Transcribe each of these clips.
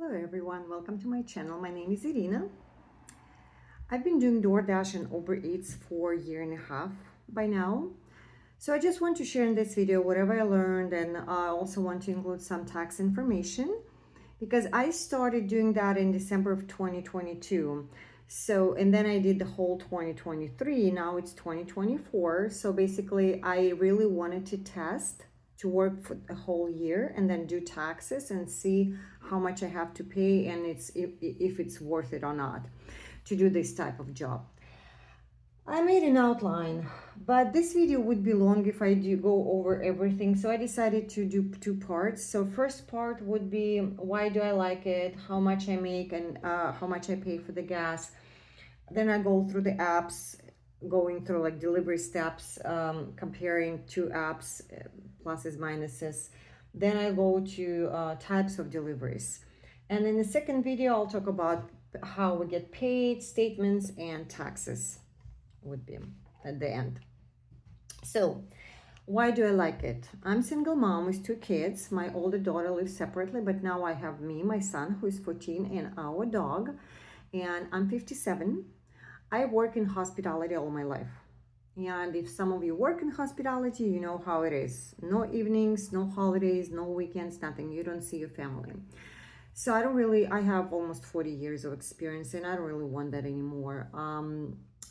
Hello everyone, welcome to my channel. My name is Irina. I've been doing DoorDash and UberEats for a year and a half by now. So I just want to share in this video whatever I learned, and I also want to include some tax information because I started doing that in December of 2022. And then I did the whole 2023, now it's 2024. So basically I really wanted to test to work for a whole year and then do taxes and see how much I have to pay and if it's worth it or not to do this type of job. I made an outline, but this video would be long if I do go over everything. So I decided to do two parts. So first part would be why do I like it, how much I make, and how much I pay for the gas. Then I go through the apps, going through like delivery steps, comparing two apps, pluses, minuses. Then I go to types of deliveries. And in the second video, I'll talk about how we get paid, statements, and taxes would be at the end. So why do I like it? I'm single mom with two kids. My older daughter lives separately, but now I have me, my son, who is 14, and our dog. And I'm 57. I work in hospitality all my life. And if some of you work in hospitality, you know how it is. No evenings, no holidays, no weekends, nothing. You don't see your family. So I have almost 40 years of experience and I don't really want that anymore.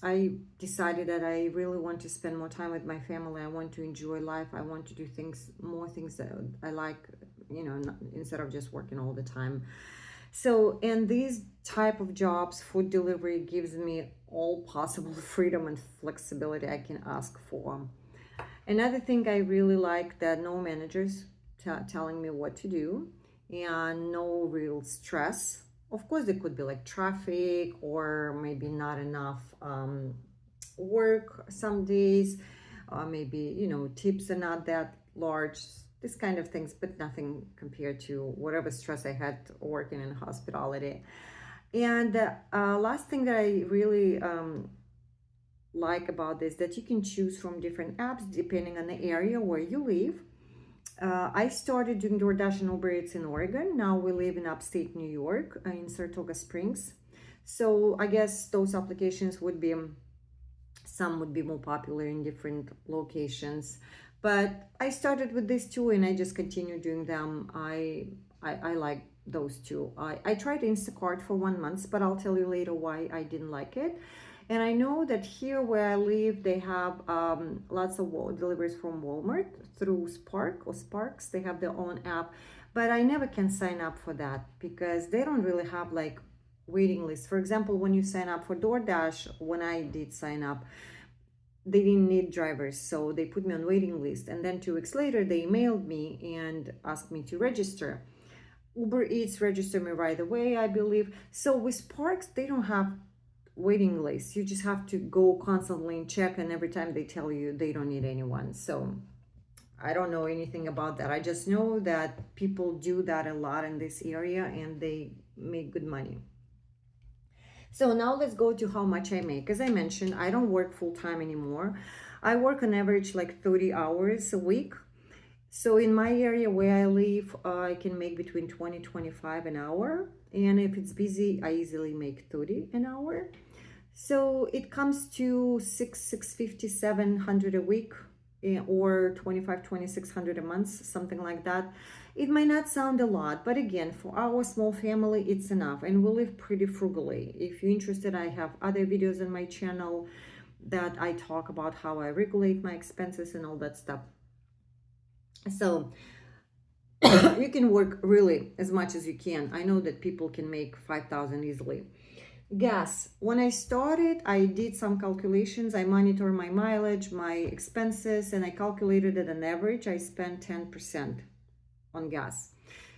I decided that I really want to spend more time with my family. I want to enjoy life. I want to do more things that I like, instead of just working all the time. So, and these type of jobs, food delivery, gives me all possible freedom and flexibility I can ask for. Another thing I really like, that no managers telling me what to do and no real stress. Of course, there could be like traffic or maybe not enough work some days, maybe, tips are not that large, this kind of things, but nothing compared to whatever stress I had working in hospitality. And last thing that I really like about this, that you can choose from different apps depending on the area where you live. I started doing DoorDash and UberEats in Oregon. Now we live in upstate New York, in Saratoga Springs. So I guess those applications some would be more popular in different locations. But I started with these two and I just continue doing them. I like those two. I tried Instacart for 1 month, but I'll tell you later why I didn't like it. And I know that here where I live, they have lots of deliveries from Walmart through Sparks. They have their own app, but I never can sign up for that because they don't really have like waiting lists. For example, when you sign up for DoorDash, when I did sign up, they didn't need drivers, so they put me on waiting list. And then 2 weeks later, they emailed me and asked me to register. UberEats registered me right away, I believe. So with Sparks, they don't have waiting lists. You just have to go constantly and check, and every time they tell you they don't need anyone. So I don't know anything about that. I just know that people do that a lot in this area and they make good money. So now let's go to how much I make. As I mentioned, I don't work full-time anymore. I work on average like 30 hours a week. So in my area where I live, I can make between 20 and 25 an hour. And if it's busy, I easily make 30 an hour. So it comes to $650, $700 a week, or $2,600 a month, something like that. It might not sound a lot, but again, for our small family, it's enough, and we live pretty frugally. If you're interested, I have other videos on my channel that I talk about how I regulate my expenses and all that stuff. So you can work really as much as you can. I know that people can make $5,000 easily. Gas. When I started, I did some calculations. I monitor my mileage, my expenses, and I calculated that on average, I spend 10% on gas.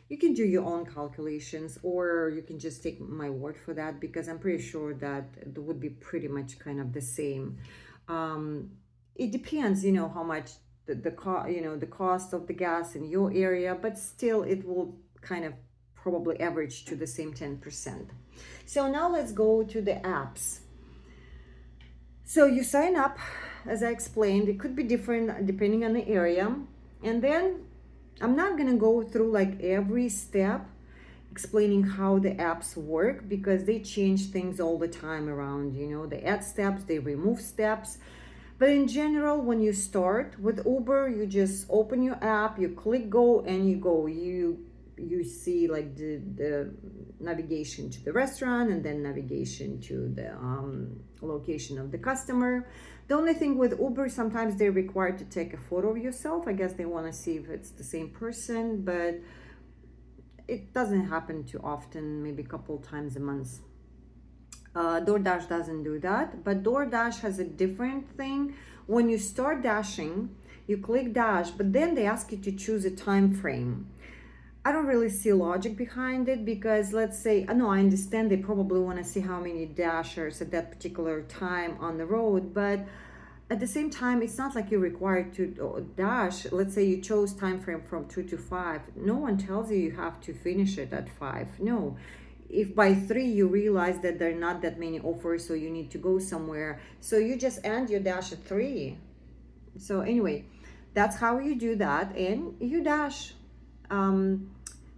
You can do your own calculations, or you can just take my word for that, because I'm pretty sure that it would be pretty much kind of the same. It depends, how much the cost of the gas in your area, but still it will kind of probably average to the same 10%. So now let's go to the apps. So you sign up, as I explained. It could be different depending on the area. And then I'm not going to go through like every step. explaining how the apps work, because they change things all the time around, they add steps, they remove steps. But in general, when you start with Uber, you just open your app, you click go, and you go. You see like the navigation to the restaurant, and then navigation to the location of the customer. The only thing with Uber, sometimes they're required to take a photo of yourself. I guess they want to see if it's the same person, but it doesn't happen too often, maybe a couple times a month. DoorDash doesn't do that, but DoorDash has a different thing. When you start dashing, you click dash, but then they ask you to choose a time frame. I don't really see logic behind it, because let's say, no, I understand they probably want to see how many dashers at that particular time on the road, but at the same time, it's not like you're required to dash. Let's say you chose time frame from 2 to 5. No one tells you you have to finish it at 5. No. If by 3 you realize that there are not that many offers, so you need to go somewhere, so you just end your dash at 3. So anyway, that's how you do that, and you dash.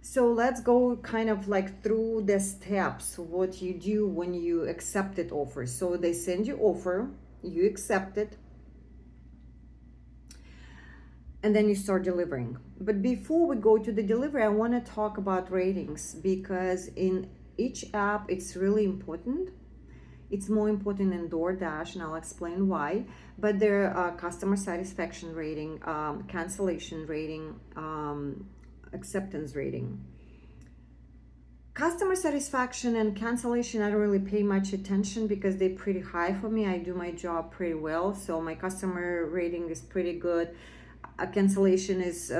So let's go kind of like through the steps, what you do when you accepted offers. So they send you offer, you accept it, and then you start delivering. But before we go to the delivery, I want to talk about ratings, because in each app it's really important. It's more important in DoorDash, and I'll explain why. But there are customer satisfaction rating, cancellation rating, acceptance rating. Customer satisfaction and cancellation, I don't really pay much attention because they're pretty high for me. I do my job pretty well, so my customer rating is pretty good. Cancellation is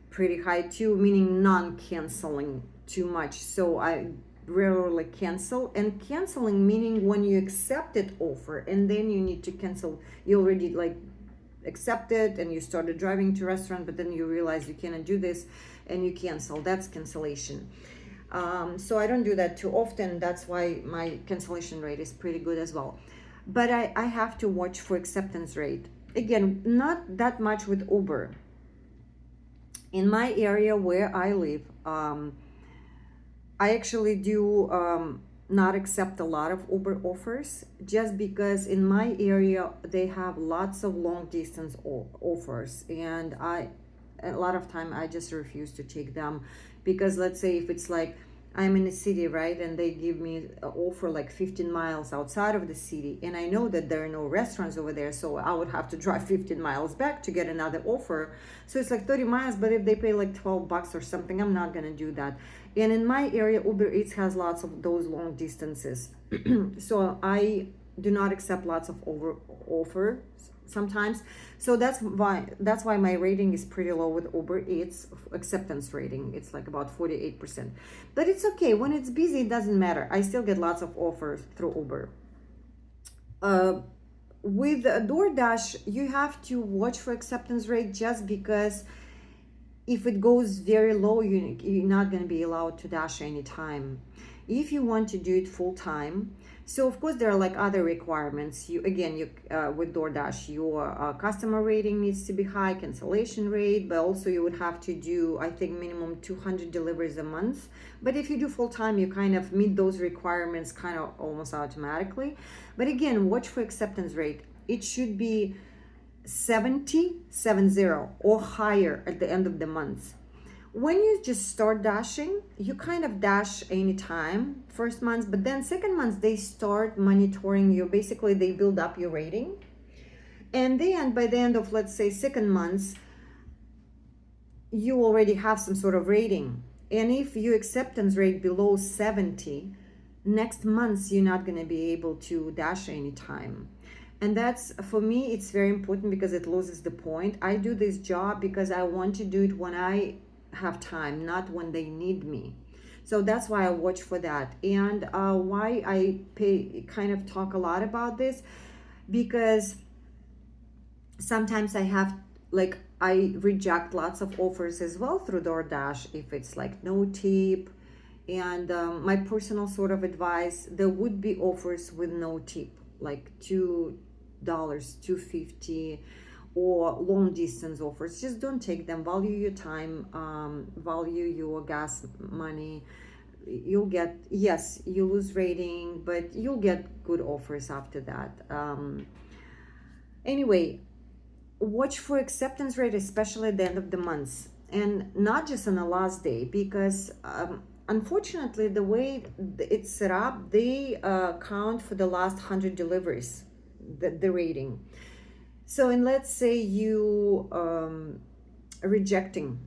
pretty high too, meaning non-canceling too much. So I rarely cancel, and canceling meaning when you accepted offer and then you need to cancel. You already like accepted and you started driving to restaurant, but then you realize you cannot do this and you cancel. That's cancellation. So I don't do that too often. That's why my cancellation rate is pretty good as well. But I have to watch for acceptance rate. Again, not that much with Uber. In my area where I live, I actually do not accept a lot of Uber offers, just because in my area they have lots of long distance offers, and a lot of time I just refuse to take them, because let's say if it's like I'm in a city, right, and they give me an offer like 15 miles outside of the city, and I know that there are no restaurants over there, so I would have to drive 15 miles back to get another offer. So it's like 30 miles, but if they pay like $12 or something, I'm not gonna do that. And in my area, Uber Eats has lots of those long distances. So I do not accept lots of offers sometimes. So that's why my rating is pretty low with Uber Eats. Acceptance rating, it's like about 48%. But it's okay. When it's busy, it doesn't matter. I still get lots of offers through Uber. With DoorDash, you have to watch for acceptance rate, just because if it goes very low, you're not going to be allowed to dash anytime. If you want to do it full time, so of course there are like other requirements. With DoorDash, your customer rating needs to be high, cancellation rate, but also you would have to do, I think, minimum 200 deliveries a month. But if you do full time, you kind of meet those requirements kind of almost automatically. But again, watch for acceptance rate. It should be 70 or higher at the end of the month. When you just start dashing, you kind of dash anytime first month, but then second month they start monitoring you. Basically they build up your rating, and then by the end of, let's say, second month, you already have some sort of rating. And if your acceptance rate below 70, next month you're not going to be able to dash anytime. And that's, for me, it's very important, because it loses the point. I do this job because I want to do it when I have time, not when they need me. So that's why I watch for that. And why I kind of talk a lot about this, because sometimes I reject lots of offers as well through DoorDash if it's like no tip. And my personal sort of advice, there would be offers with no tip, like $2, $2.50, or long distance offers. Just don't take them. Value your time, value your gas money. you'll get, yes, you lose rating, but you'll get good offers after that. Anyway, watch for acceptance rate, especially at the end of the month, and not just on the last day, because unfortunately, the way it's set up, they count for the last 100 deliveries, the rating. So, and let's say you rejecting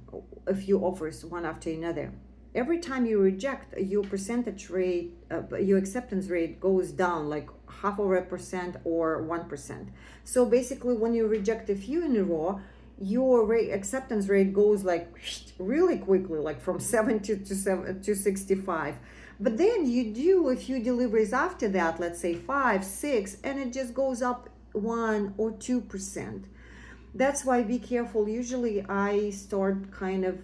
a few offers one after another. Every time you reject, your percentage rate, your acceptance rate goes down like 0.5% or 1%. So basically, when you reject a few in a row, your acceptance rate goes like really quickly, like from 70 to 65. But then you do a few deliveries after that, let's say 5, 6, and it just goes up 1 or 2%. That's why be careful. Usually I start kind of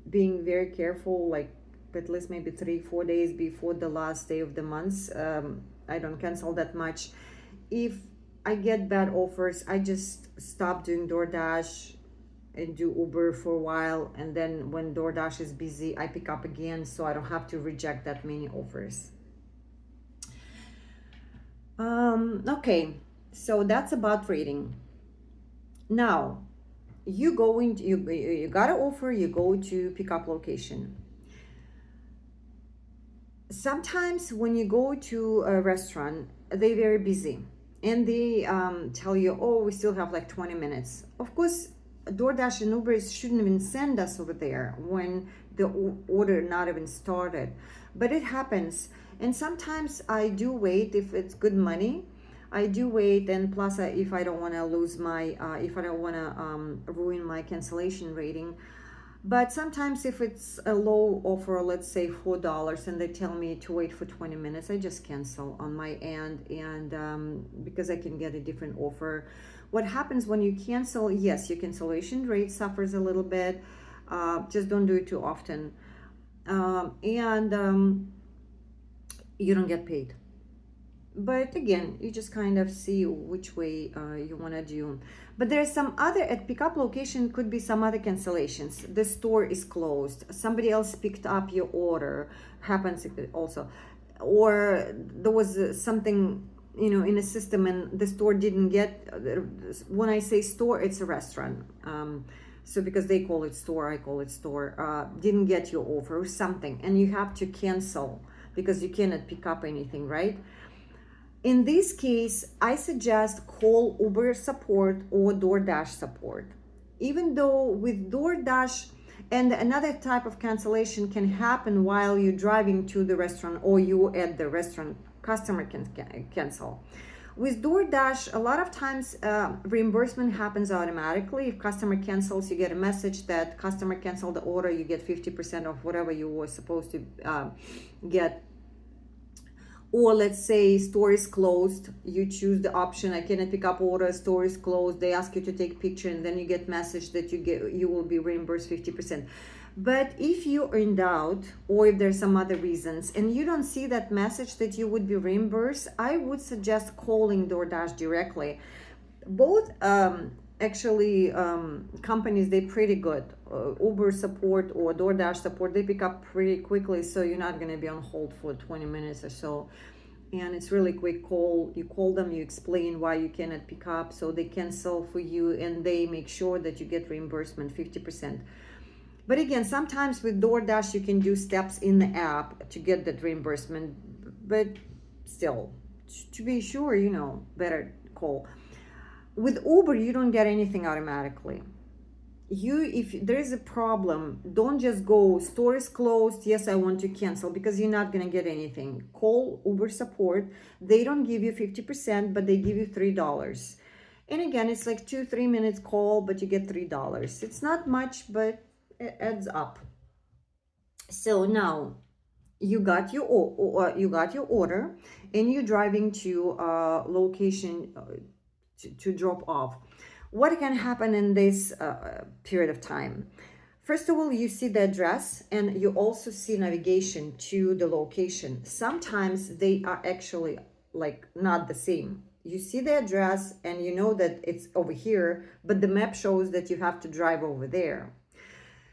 being very careful, like at least maybe 3-4 days before the last day of the month. I don't cancel that much. If I get bad offers, I just stop doing DoorDash and do Uber for a while, and then when DoorDash is busy, I pick up again, so I don't have to reject that many offers. Okay, so that's about rating. Now, you got an offer, you go to pickup location. Sometimes when you go to a restaurant, they're very busy, and they tell you, oh, we still have like 20 minutes. Of course, DoorDash and UberEats shouldn't even send us over there when the order not even started, but it happens. And sometimes I do wait if it's good money. I do wait, and plus, if I don't want to lose my, if I don't want to ruin my cancellation rating. But sometimes if it's a low offer, let's say $4, and they tell me to wait for 20 minutes, I just cancel on my end, and because I can get a different offer. What happens when you cancel? Yes, your cancellation rate suffers a little bit. Just don't do it too often, and you don't get paid. But again, you just kind of see which way you want to do. But there's some other, at pickup location could be some other cancellations. The store is closed, somebody else picked up your order, happens also, or there was something, in a system, and the store didn't get, when I say store, it's a restaurant, so because they call it store, I call it store, didn't get your offer or something, and you have to cancel because you cannot pick up anything, right? In this case, I suggest call Uber support or DoorDash support. Even though with DoorDash, and another type of cancellation can happen while you're driving to the restaurant or you at the restaurant, customer can cancel. With DoorDash, a lot of times reimbursement happens automatically. If customer cancels, you get a message that customer canceled the order, you get 50% of whatever you were supposed to get. Or let's say store is closed, you choose the option, I cannot pick up order, store is closed, they ask you to take picture, and then you get message that you will be reimbursed 50%. But if you're in doubt, or if there's some other reasons and you don't see that message that you would be reimbursed, I would suggest calling DoorDash directly. Both actually companies, they're pretty good. Uber support or DoorDash support, they pick up pretty quickly, so you're not going to be on hold for 20 minutes or so, and it's really quick call. You call them, you explain why you cannot pick up, so they cancel for you, and they make sure that you get reimbursement 50%. But again, sometimes with DoorDash you can do steps in the app to get that reimbursement, but still, to be sure, better call. With Uber, you don't get anything automatically. If there is a problem, don't just go, store is closed, yes, I want to cancel, because you're not going to get anything. Call Uber support. They don't give you 50%, but they give you $3. And again, it's like 2-3 minutes call, but you get $3. It's not much, but it adds up. So now you got your order, and you're driving to a location to drop off. What can happen in this period of time? First of all, you see the address, and you also see navigation to the location. Sometimes they are actually like not the same. You see the address and you know that it's over here, but the map shows that you have to drive over there.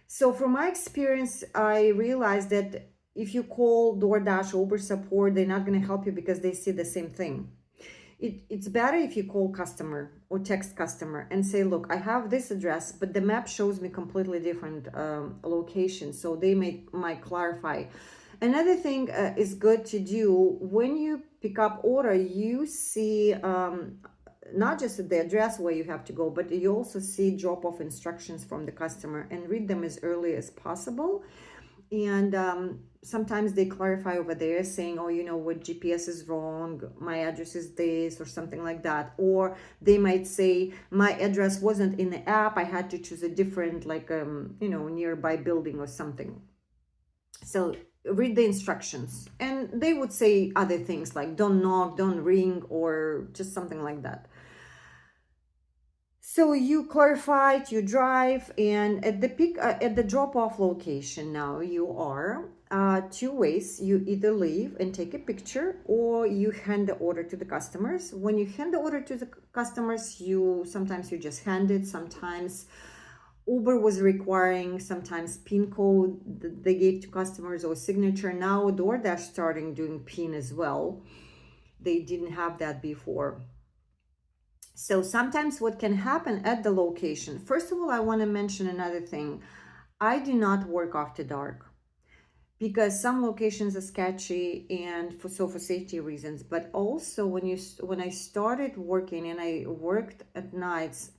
So from my experience, I realized that if you call DoorDash, Uber support, they're not going to help you because they see the same thing. It's better if you call customer or text customer and say, look, I have this address, but the map shows me completely different location. So they might clarify. Another thing is good to do when you pick up order, you see not just the address where you have to go, but you also see drop-off instructions from the customer and read them as early as possible. And sometimes they clarify over there saying, oh, you know what, GPS is wrong, my address is this, or something like that. Or they might say, my address wasn't in the app, I had to choose a different, like, you know, nearby building or something. So read the instructions. And they would say other things like don't knock, don't ring, or just something like that. So you clarified, you drive, and at the drop-off location now you are two ways. You either leave and take a picture, or you hand the order to the customers. When you hand the order to the customers, sometimes you just hand it. Sometimes Uber was requiring sometimes PIN code that they gave to customers or signature. Now DoorDash starting doing PIN as well. They didn't have that before. So sometimes what can happen at the location, first of all, I want to mention another thing. I do not work after dark because some locations are sketchy and for safety reasons. But also when I started working and I worked at nights,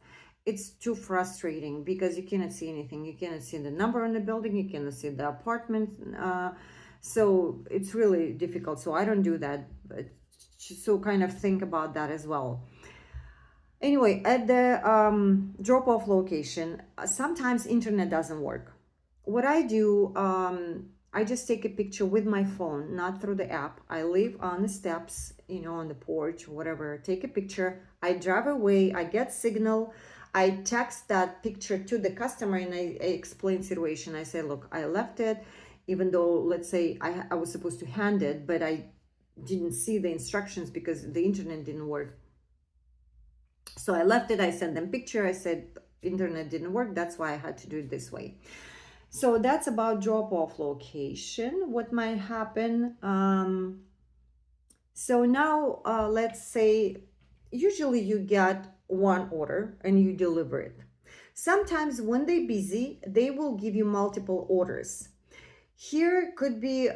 it's too frustrating because you cannot see anything. You cannot see the number on the building. You cannot see the apartment. So it's really difficult. So I don't do that. But so kind of think about that as well. Anyway, at the drop-off location, sometimes internet doesn't work. What I do, I just take a picture with my phone, not through the app. I live on the steps, you know, on the porch, whatever. Take a picture. I drive away. I get signal. I text that picture to the customer and I explain situation. I say, look, I left it, even though, let's say, I was supposed to hand it, but I didn't see the instructions because the internet didn't work. So I left it, I sent them picture, I said internet didn't work, that's why I had to do it this way. So that's about drop-off location, what might happen. So now let's say, usually you get one order and you deliver it. Sometimes when they're busy, they will give you multiple orders. Here could be,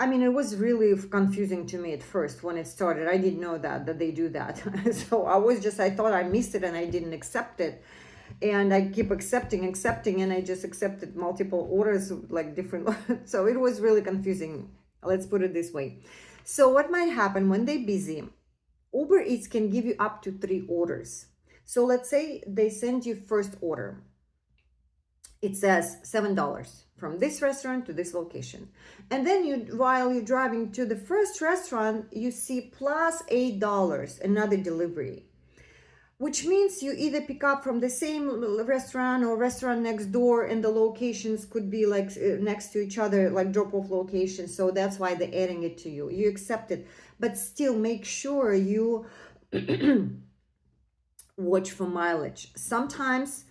I mean, it was really confusing to me at first when it started. I didn't know that they do that. So I thought I missed it and I didn't accept it. And I keep accepting, and I just accepted multiple orders, like different. So it was really confusing. Let's put it this way. So what might happen when they're busy, Uber Eats can give you up to 3 orders. So let's say they send you first order. It says $7 from this restaurant to this location. And then while you're driving to the first restaurant, you see plus $8, another delivery, which means you either pick up from the same restaurant or restaurant next door, and the locations could be like next to each other, like drop-off locations. So that's why they're adding it to you. You accept it, but still make sure you watch for mileage. Sometimes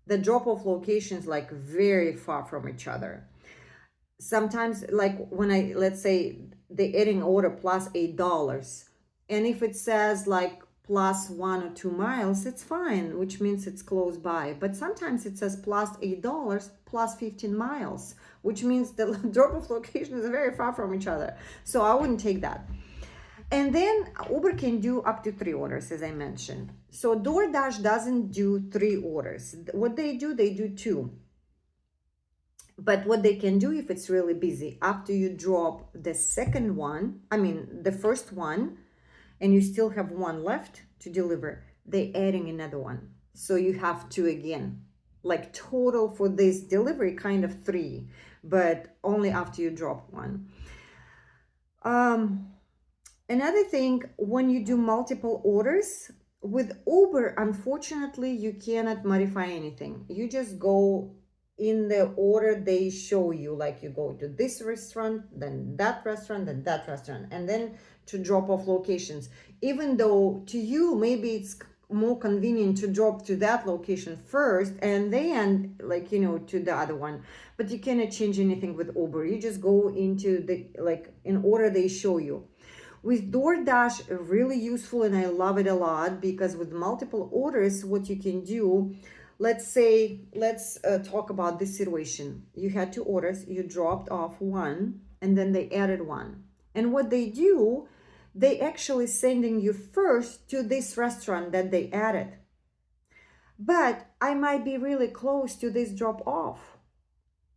the drop-off locations like very far from each other. Sometimes like when let's say they're adding order plus $8, and if it says like plus 1 or 2 miles, it's fine, which means it's close by. But sometimes it says plus $8 plus 15 miles, which means the drop-off location is very far from each other. So I wouldn't take that. And then Uber can do up to 3 orders, as I mentioned. So DoorDash doesn't do 3 orders. What they do 2. But what they can do if it's really busy, after you drop the second one, the first one, and you still have 1 left to deliver, they're adding another one. So you have 2 again. Like total for this delivery, kind of 3, but only after you drop 1. Another thing, when you do multiple orders, with Uber, unfortunately, you cannot modify anything. You just go in the order they show you, like you go to this restaurant, then that restaurant, then that restaurant, and then to drop off locations. Even though to you, maybe it's more convenient to drop to that location first and then like, to the other one. But you cannot change anything with Uber. You just go into the, like, in order they show you. With DoorDash, really useful, and I love it a lot, because with multiple orders, what you can do, let's talk about this situation. You had 2 orders, you dropped off one, and then they added one. And what they do, they actually sending you first to this restaurant that they added. But I might be really close to this drop off,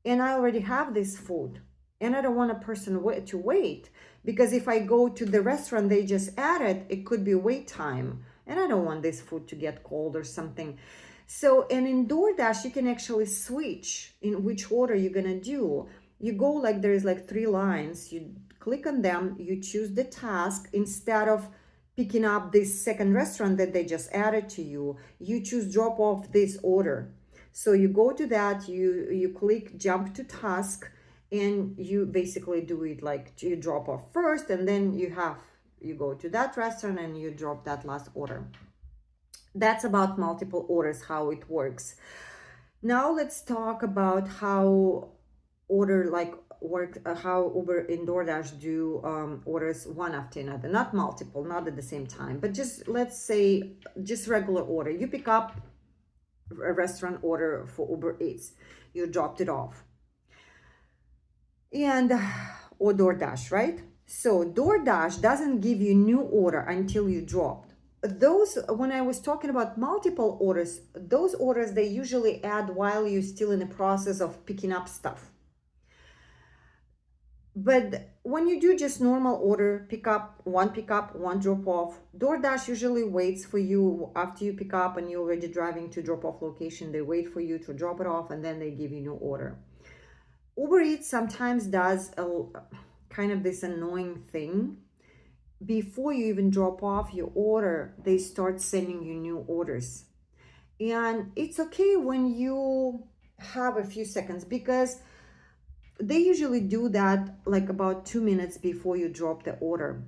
and I already have this food, and I don't want a person to wait, because if I go to the restaurant they just added, it could be wait time, and I don't want this food to get cold or something. So, and in DoorDash, you can actually switch in which order you're gonna do. You go, like, there's like 3 lines, you click on them, you choose the task. Instead of picking up this second restaurant that they just added to you, you choose drop off this order. So you go to that, you click jump to task, and you basically do it like you drop off first, and then you go to that restaurant and you drop that last order. That's about multiple orders, how it works. Now let's talk about how order like work, how Uber and DoorDash do orders one after another, not multiple, not at the same time, but just, let's say, just regular order. You pick up a restaurant order for Uber Eats, you dropped it off, and or DoorDash, right? So DoorDash doesn't give you new order until you dropped. Those, when I was talking about multiple orders, those orders they usually add while you're still in the process of picking up stuff. But when you do just normal order, pick up, one drop off, DoorDash usually waits for you after you pick up and you're already driving to drop off location. They wait for you to drop it off, and then they give you new order. Uber Eats sometimes does a kind of this annoying thing. Before you even drop off your order, they start sending you new orders. And it's okay when you have a few seconds, because they usually do that like about 2 minutes before you drop the order.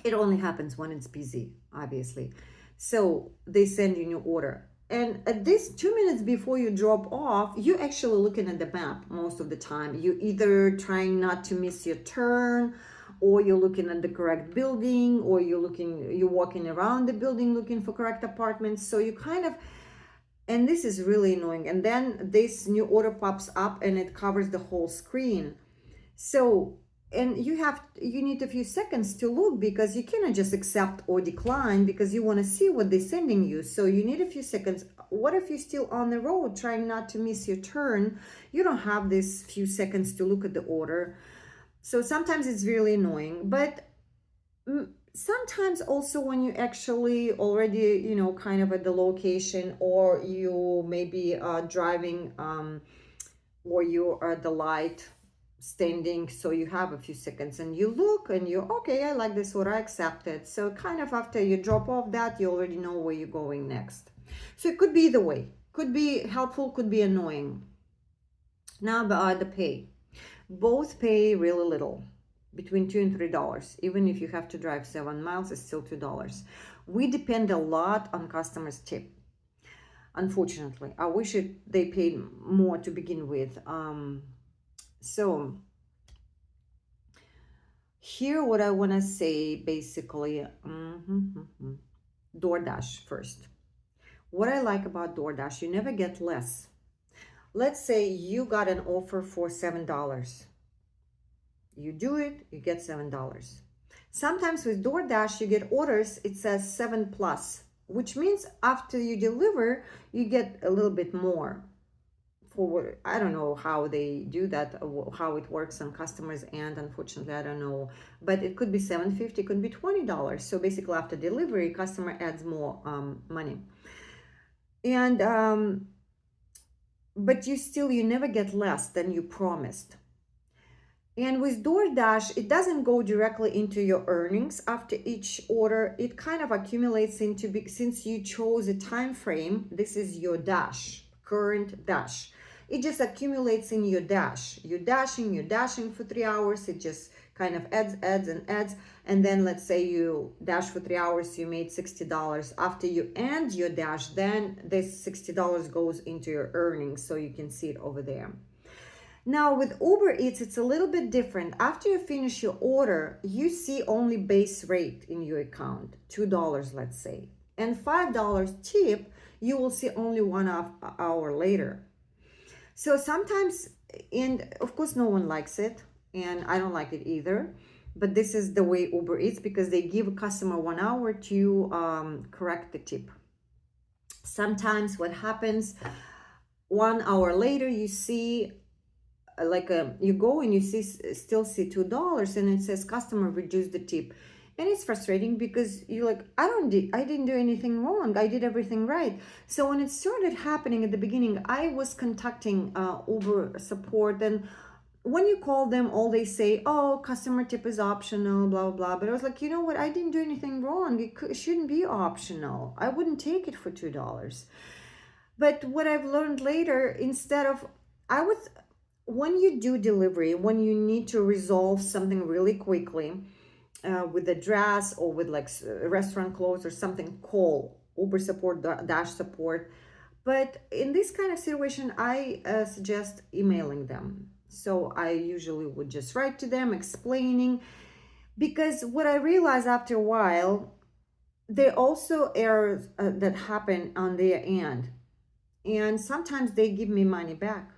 It only happens when it's busy, obviously. So they send you new order. And at this 2 minutes before you drop off, you're actually looking at the map most of the time. You're either trying not to miss your turn, or you're looking at the correct building, or you're walking around the building looking for correct apartments. So you kind of, and this is really annoying. And then this new order pops up and it covers the whole screen. So, and you need a few seconds to look, because you cannot just accept or decline, because you want to see what they're sending you. So you need a few seconds. What if you're still on the road trying not to miss your turn? You don't have this few seconds to look at the order. So sometimes it's really annoying. But sometimes also when you actually already, kind of at the location, or you maybe driving, or you are at the light standing, so you have a few seconds and you look and you, okay, I like this order, I accept it. So kind of after you drop off that, you already know where you're going next. So it could be either way, could be helpful, could be annoying. Now about the pay. Both pay really little, between $2 and $3. Even if you have to drive 7 miles, it's still $2. We depend a lot on customers' tip. Unfortunately, I wish they paid more to begin with. So here, what I want to say basically, DoorDash first. What I like about DoorDash, you never get less. Let's say you got an offer for $7. You do it, you get $7. Sometimes with DoorDash, you get orders, it says 7+, which means after you deliver, you get a little bit more. For, I don't know how they do that, how it works on customers, and unfortunately I don't know, but it could be $7.50, it could be $20. So basically after delivery, customer adds more money. And but you never get less than you promised. And with DoorDash, it doesn't go directly into your earnings after each order. It kind of accumulates into, since you chose a time frame, this is your dash, current dash. it just accumulates in your dash. You're dashing for 3 hours. It just kind of adds. And then let's say you dash for 3 hours, you made $60. After you end your dash, then this $60 goes into your earnings, so you can see it over there. Now with Uber Eats, it's a little bit different. After you finish your order, you see only base rate in your account, $2, let's say. And $5 tip, you will see only 1 hour later. So sometimes, and of course no one likes it, and I don't like it either, but this is the way Uber Eats, because they give a customer 1 hour to correct the tip. Sometimes what happens, 1 hour later, you see you go and you still see $2 and it says customer reduced the tip, and it's frustrating because you're like, I didn't do anything wrong, I did everything right. So when it started happening at the beginning, I was contacting Uber support, and when you call them, all they say, oh, customer tip is optional, blah blah. But I was like, you know what, I didn't do anything wrong, it shouldn't be optional, I wouldn't take it for $2. But what I've learned later, instead of, when you do delivery, when you need to resolve something really quickly with the dress or with like restaurant clothes or something, call Uber support, Dash support. But in this kind of situation, I suggest emailing them. So I usually would just write to them explaining, because what I realized after a while, there are also errors that happen on their end. And sometimes they give me money back.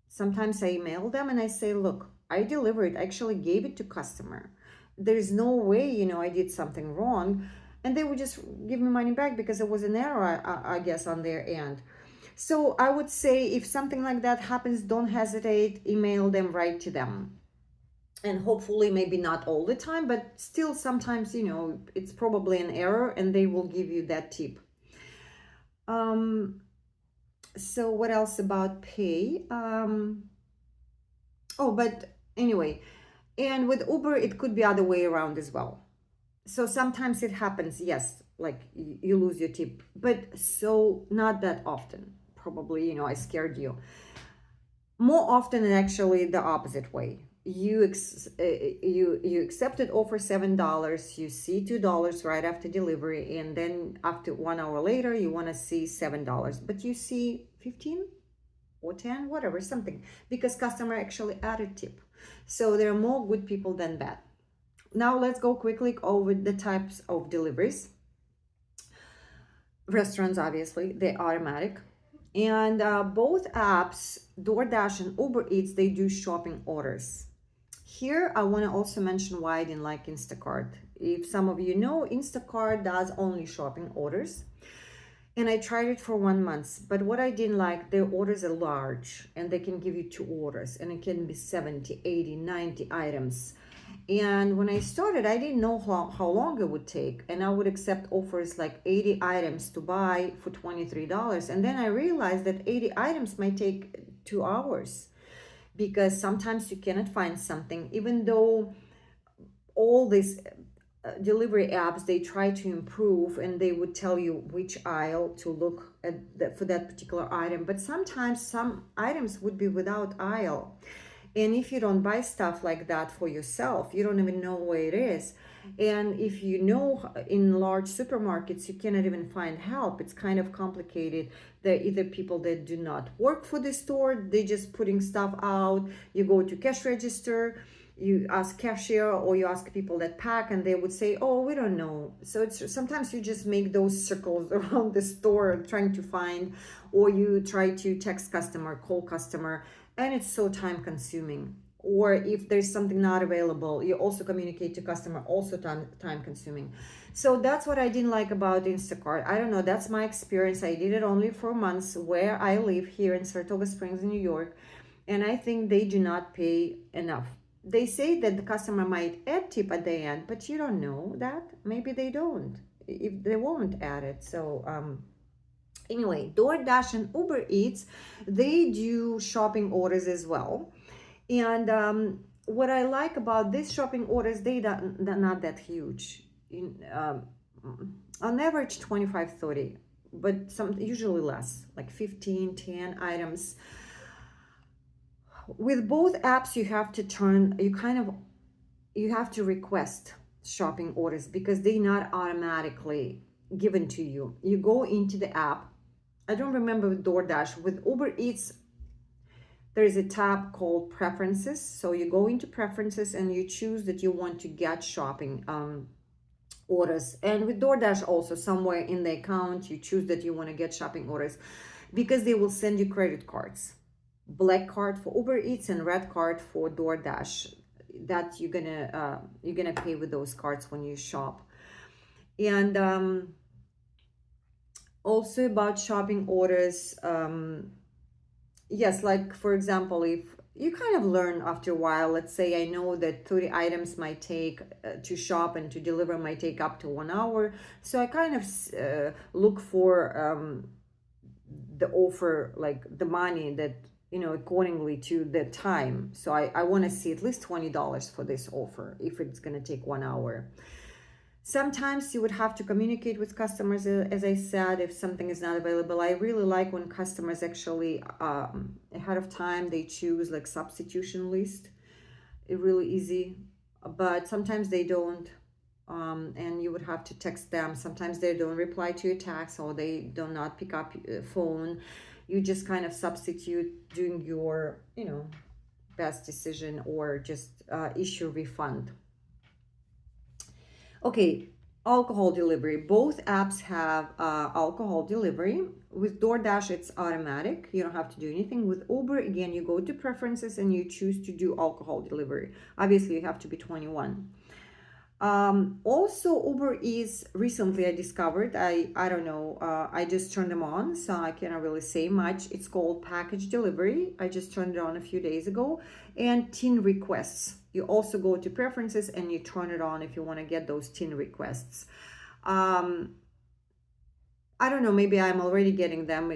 Sometimes I email them and I say, look, I delivered, I actually gave it to customer. There's no way, I did something wrong. And they would just give me money back because it was an error, I guess, on their end. So I would say if something like that happens, don't hesitate, email them, write to them. And hopefully, maybe not all the time, but still sometimes, it's probably an error and they will give you that tip. So what else about pay? But anyway, and with Uber, it could be other way around as well. So sometimes it happens, yes, like you lose your tip, but so not that often. Probably, I scared you. More often than actually the opposite way. You accepted offer $7, you see $2 right after delivery, and then after 1 hour later you want to see $7, but you see 15 or 10, whatever, something, because customer actually added tip. So there are more good people than bad. Now let's go quickly over the types of deliveries. Restaurants, obviously, they're automatic. And both apps, DoorDash and UberEats, they do shopping orders. Here, I want to also mention why I didn't like Instacart. If some of you know, Instacart does only shopping orders. And I tried it for 1 month. But what I didn't like, their orders are large. And they can give you 2 orders. And it can be 70, 80, 90 items. And when I started, I didn't know how long it would take. And I would accept offers like 80 items to buy for $23. And then I realized that 80 items might take 2 hours. Because sometimes you cannot find something, even though all these delivery apps, they try to improve and they would tell you which aisle to look at for that particular item. But sometimes some items would be without aisle. And if you don't buy stuff like that for yourself, you don't even know where it is. And if you know, in large supermarkets, you cannot even find help. It's kind of complicated. There are either people that do not work for the store, they're just putting stuff out. You go to cash register, you ask cashier, or you ask people that pack, and they would say, oh, we don't know. So it's sometimes you just make those circles around the store trying to find, or you try to text customer, call customer, and it's so time consuming. Or if there's something not available, you also communicate to customer, also time consuming. So that's what I didn't like about Instacart. I don't know, that's my experience. I did it only for months where I live here in Saratoga Springs, New York, and I think they do not pay enough. They say that the customer might add tip at the end, but you don't know that. Maybe they don't, if they won't add it. So anyway, DoorDash and UberEats, they do shopping orders as well. And what I like about these shopping orders, they're not that huge. On average 25, 30, but some usually less, like 15, 10 items. With both apps, you have to request shopping orders because they're not automatically given to you. You go into the app. I don't remember with DoorDash. With Uber Eats, there is a tab called Preferences. So you go into Preferences and you choose that you want to get shopping orders. And with DoorDash also, somewhere in the account, you choose that you want to get shopping orders because they will send you credit cards. Black card for Uber Eats and red card for DoorDash. That you're gonna pay with those cards when you shop. And also about shopping orders, yes, like for example, if you kind of learn after a while, let's say I know that 30 items might take to shop and to deliver might take up to 1 hour, so I kind of look for the offer, like the money that, accordingly to the time. So I want to see at least $20 for this offer if it's going to take 1 hour. Sometimes you would have to communicate with customers, as I said, if something is not available. I really like when customers actually ahead of time they choose like substitution list. It's really easy, but sometimes they don't, and you would have to text them. Sometimes they don't reply to your text or they do not pick up phone. You just kind of substitute doing your best decision or just issue refund. Okay, alcohol delivery. Both apps have alcohol delivery. With DoorDash, it's automatic. You don't have to do anything. With Uber, again, you go to preferences and you choose to do alcohol delivery. Obviously, you have to be 21. Also, Uber is recently I discovered, I don't know, I just turned them on, so I cannot really say much. It's called package delivery. I just turned it on a few days ago. And tin requests. You also go to preferences and you turn it on if you want to get those tin requests. I don't know, maybe I'm already getting them.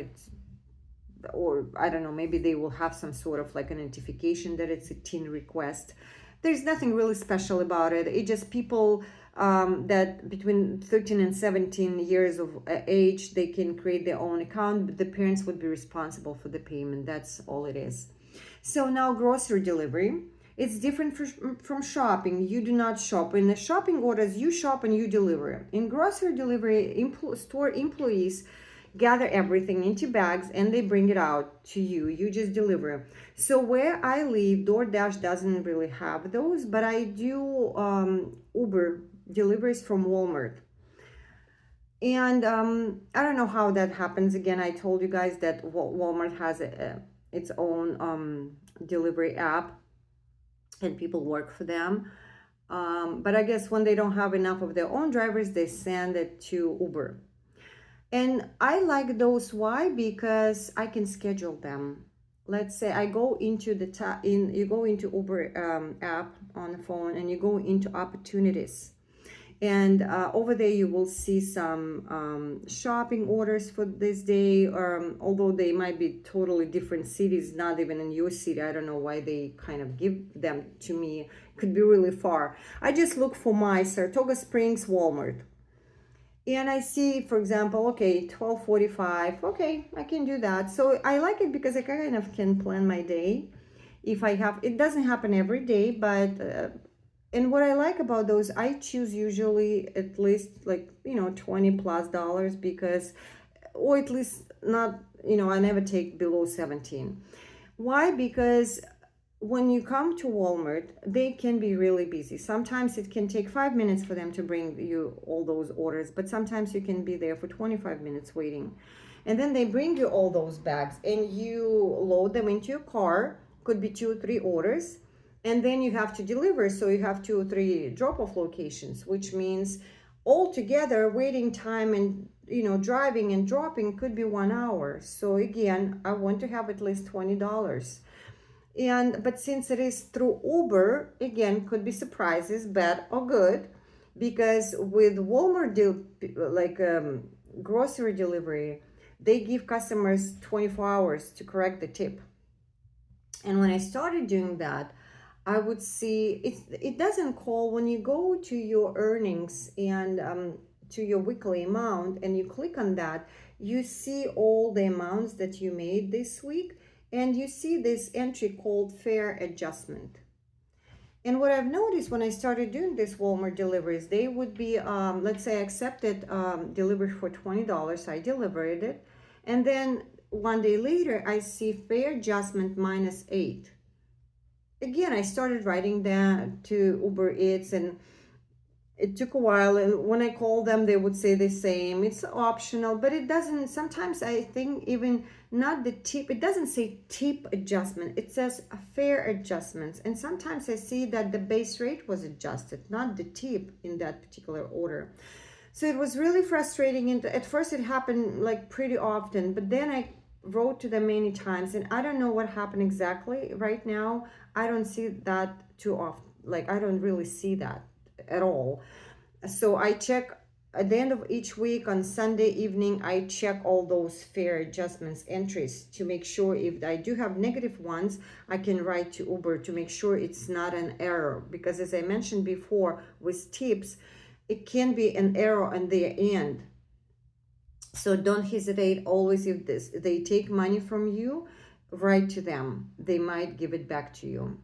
Or I don't know, maybe they will have some sort of like a notification that it's a tin request. There's nothing really special about it. It just people that between 13 and 17 years of age, they can create their own account, but the parents would be responsible for the payment. That's all it is. So now grocery delivery. It's different from shopping. You do not shop. In the shopping orders, you shop and you deliver. In grocery delivery, store employees gather everything into bags and they bring it out to you. You just deliver. So where I live, DoorDash doesn't really have those, but I do Uber deliveries from Walmart. And I don't know how that happens. Again, I told you guys that Walmart has its own delivery app and people work for them. But I guess when they don't have enough of their own drivers, they send it to Uber. And I like those. Why? Because I can schedule them. Let's say I go into you go into Uber app on the phone and you go into opportunities. And over there you will see some shopping orders for this day, although they might be totally different cities, not even in your city. I don't know why they kind of give them to me. It could be really far. I just look for my Saratoga Springs Walmart. And I see, for example, okay, 12:45. Okay, I can do that. So I like it because I kind of can plan my day. If I have, it doesn't happen every day, but and what I like about those, I choose usually at least like $20+ because, or at least not, I never take below 17. Why? Because when you come to Walmart, they can be really busy. Sometimes it can take 5 minutes for them to bring you all those orders, but sometimes you can be there for 25 minutes waiting. And then they bring you all those bags and you load them into your car, could be 2 or 3 orders, and then you have to deliver. So you have 2 or 3 drop-off locations, which means altogether waiting time and driving and dropping could be 1 hour. So again, I want to have at least $20. But since it is through Uber, again, could be surprises, bad or good, because with Walmart grocery delivery, they give customers 24 hours to correct the tip. And when I started doing that, I would see it doesn't call when you go to your earnings and to your weekly amount and you click on that, you see all the amounts that you made this week. and you see this entry called fare adjustment. And what I've noticed when I started doing this Walmart deliveries, they would be, let's say I accepted delivery for $20, I delivered it, and then one day later I see fare adjustment -8. Again, I started writing that to Uber Eats, and it took a while, and when I called them they would say the same, it's optional, but it doesn't, sometimes I think even not the tip, it doesn't say tip adjustment, it says fare adjustments, and sometimes I see that the base rate was adjusted, not the tip in that particular order. So it was really frustrating, and at first it happened like pretty often, but then I wrote to them many times, and I don't know what happened exactly right now. I don't see that too often, like I don't really see that at all. So I check at the end of each week on Sunday evening, I check all those fare adjustments entries to make sure if I do have negative ones, I can write to Uber to make sure it's not an error, because as I mentioned before with tips, it can be an error on their end. So don't hesitate, always if they take money from you, write to them, they might give it back to you.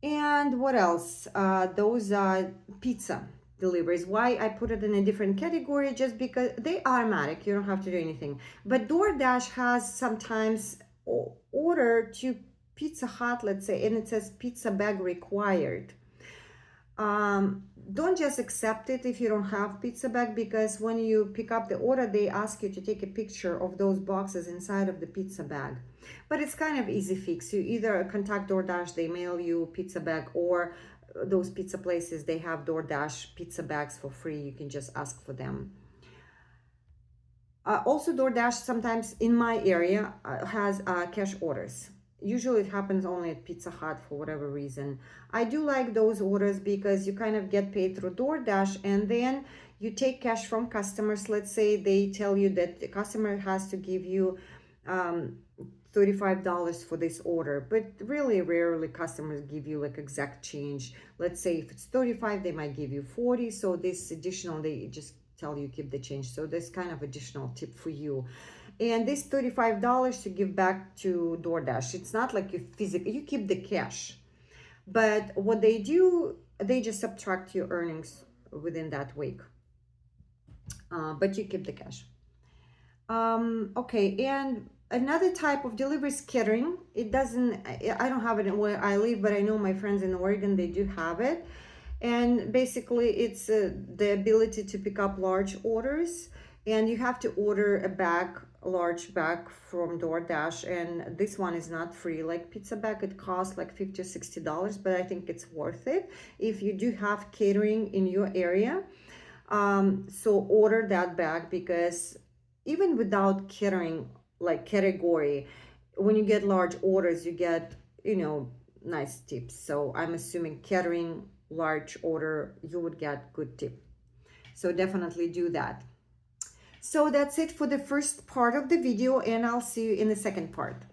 And what else? Those are pizza deliveries. Why I put it in a different category? Just because they automatic, you don't have to do anything. But DoorDash has sometimes order to Pizza Hut, let's say, and it says pizza bag required. Don't just accept it if you don't have pizza bag, because when you pick up the order, they ask you to take a picture of those boxes inside of the pizza bag. But it's kind of easy fix. You either contact DoorDash, they mail you pizza bag, or those pizza places, they have DoorDash pizza bags for free. You can just ask for them. Also, DoorDash sometimes in my area has cash orders. Usually it happens only at Pizza Hut for whatever reason. I do like those orders because you kind of get paid through DoorDash, and then you take cash from customers. Let's say they tell you that the customer has to give you $35 for this order, but really rarely customers give you like exact change. Let's say if it's 35, they might give you 40. So this additional, they just tell you keep the change. So this kind of additional tip for you. And this $35 to give back to DoorDash, it's not like you physically, you keep the cash. But what they do, they just subtract your earnings within that week. But you keep the cash. Okay, and another type of delivery is catering. It doesn't, I don't have it where I live, but I know my friends in Oregon, they do have it. And basically it's the ability to pick up large orders, and you have to order a large bag from DoorDash, and this one is not free like pizza bag. It costs like $50 or $60, but I think it's worth it if you do have catering in your area. So order that bag, because even without catering like category, when you get large orders, you get, nice tips. So I'm assuming catering large order, you would get good tip. So definitely do that. So that's it for the first part of the video, and I'll see you in the second part.